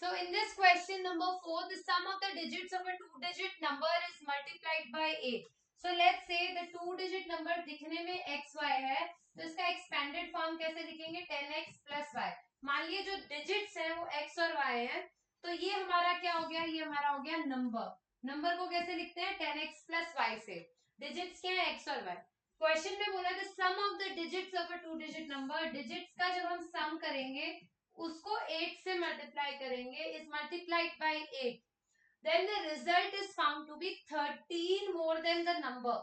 So in this question number 4, the sum of the digits of a two-digit number is multiplied by 8. So let's say the two-digit number दिखने में xy है, तो इसका expanded form कैसे लिखेंगे 10x plus y. मान लिए जो digits हैं वो x और y हैं, तो ये हमारा क्या हो गया, ये हमारा हो गया नंबर. नंबर को कैसे लिखते हैं 10x plus y से. डिजिट्स क्या है x और y. क्वेश्चन में बोला the sum of the digits of a two digit number. Digits का जब हम सम करेंगे उसको 8 से मल्टीप्लाई करेंगे is multiplied by 8, then the result is found to be 13 more than the number.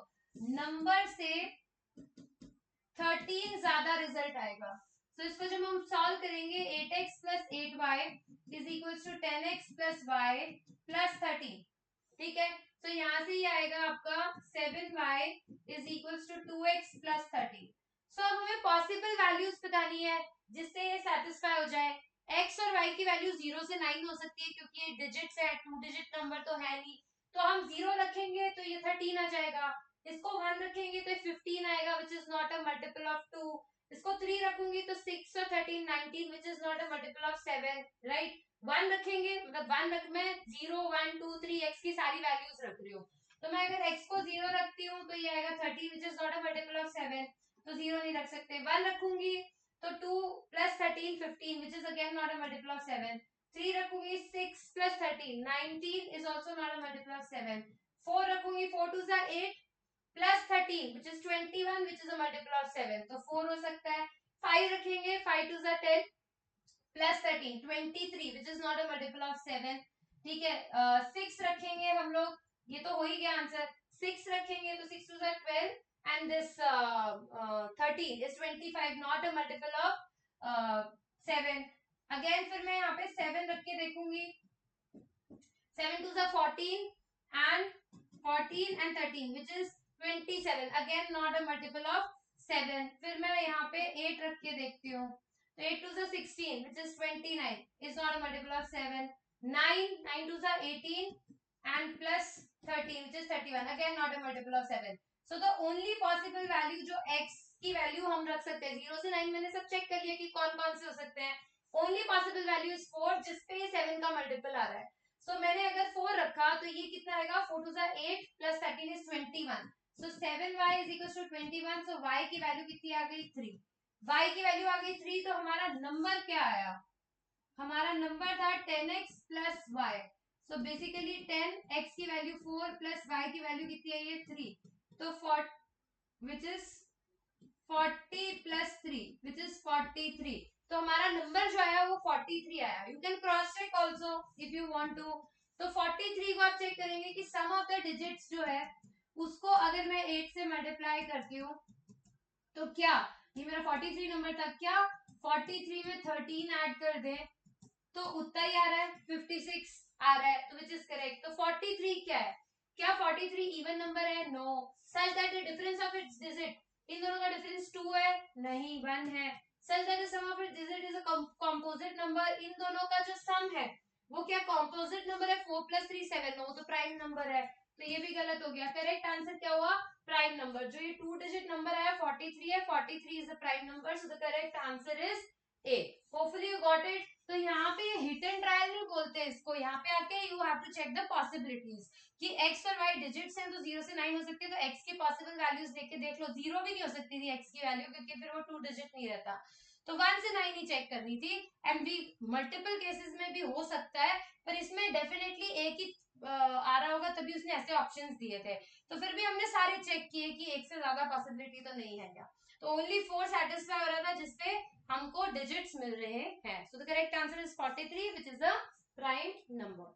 Number से 13 ज्यादा रिजल्ट आएगा. तो इसको जब हम सॉल्व करेंगे 8x plus 8y is equals to 10x plus y plus 13. ठीक है, तो यहां से ही आएगा आपका 7y is equals to 2x plus 13. So अब हमें पॉसिबल वैल्यूज बतानी है जिससे ये सेटिस्फाई हो जाए. x और y की वैल्यू 0 से 9 हो सकती है क्योंकि ये डिजिट्स है, टू डिजिट नंबर तो है नहीं. तो हम 0 रखेंगे तो ये 13 आ जाएगा. इसको 1 रखेंगे तो 15 आएगा which is not a multiple of 2. इसको 3 रखूंगी तो 6 और 13 19 which is not a multiple of 7. Right. 1 रखेंगे मतलब 1 रख मैं 0 1 2 3 x की सारी वैल्यूज रख रही हूँ. तो मैं अगर x को 0 रखती हूँ तो ये आएगा 13 which is not a multiple of 7. तो 0 नहीं रख सकते. 1 रखूंगी तो 2 plus 13 15 which is again not a multiple of 7. 3 रखूंगी 6 plus 13 19 is also not a multiple of 7. 4 रखूंगी 4 2 is 8 plus 13 which is 21 which is a multiple of 7. तो 4 हो सकता है. 5 रखेंगे 5 2 is 10 plus 13 23 which is not a multiple of 7. ठीक है. 6 रखेंगे हम लोग, ये तो हो ही गया आंसर. 6 रखेंगे तो 6 2 is 12 and this 13 is 25 not a multiple of 7. Again फिर मैं यहाँ पे 7 रख के देखूंगी. 7 2 is 14 and 14 and 13 which is 27 again not a multiple of 7. फिर मैं यहाँ पे 8 रख के देखती हूँ तो 8 2 is 16 which is 29 is not a multiple of 7. 9 9 2 is 18 and plus 13 which is 31 again not a multiple of 7. So the only possible value जो x की वैल्यू हम रख सकते हैं 0 से 9 मैंने सब चेक कर लिया कि कौन कौन से हो सकते हैं. ओनली पॉसिबल वैल्यू इज 4 जिसपे 7 का मल्टीपल आ रहा है. सो मैंने अगर 4 रखा तो ये कितना आएगा 4 2 8 plus 13 is 21. So 7y is equals to 21. So y की वैल्यू कितनी आ गई 3. y की वैल्यू आ गई 3 तो हमारा नंबर क्या आया, हमारा नंबर था 10x plus y. सो बेसिकली 10x की वैल्यू 4 प्लस y की वैल्यू कितनी आई है 3. तो 4 which is 40 plus 3 which is 43. तो हमारा नंबर जो आया वो 43 आया. You can cross check also if you want to. तो 43 को आप चेक करेंगे कि सम ऑफ द डिजिट्स जो है उसको अगर मैं 8 से मल्टीप्लाई करती हूँ तो क्या ये मेरा 43 नंबर था, क्या 43 में 13 ऐड कर दे तो उतना ही आ रहा है 56 आ रहा है. तो विच इज करेक्ट. तो 43 क्या है, क्या 43 इवन नंबर है? No. Such that the difference of its digit, इन दोनों का डिफरेंस 2 है? नहीं, 1 है. Such that the sum of its digit is a composite number, इन दोनों का जो सम है वो क्या कंपोजिट नंबर है? 4 plus 3 7. नो, तो प्राइम नंबर है. तो ये भी गलत हो गया. करेक्ट आंसर क्या हुआ? Prime number. जो ये टू डिजिट नंबर आया 43 है, 43 is the prime number. So the correct answer is a. Hopefully you got it. तो यहाँ पे हिट एंड ट्रायल नहीं बोलते इसको, यहाँ पे आके you have to check the possibilities कि x और y डिजिट्स हैं तो 0 से 9 हो सकती है. तो x की पॉसिबल वैल्यूज देख के देख लो. 0 भी नहीं हो सकती थी x की वैल्यू क्योंकि फिर वो टू डिजिट नहीं रहता. तो 1 से 9 ही चेक करनी थी. एंड भी मल्टीपल केसेस में भी हो सकता है पर इसमें डेफिनेटली एक ही आ रहा होगा तभी उसने ऐसे ऑप्शंस दिए थे. तो फिर भी हमने सारे चेक किए कि एक से ज्यादा पॉसिबिलिटी तो नहीं है क्या. तो ओनली 4 सेटिस्फाई हो रहा था जिसपे हमको डिजिट्स मिल रहे हैं. So the correct answer is 43 which is a prime number.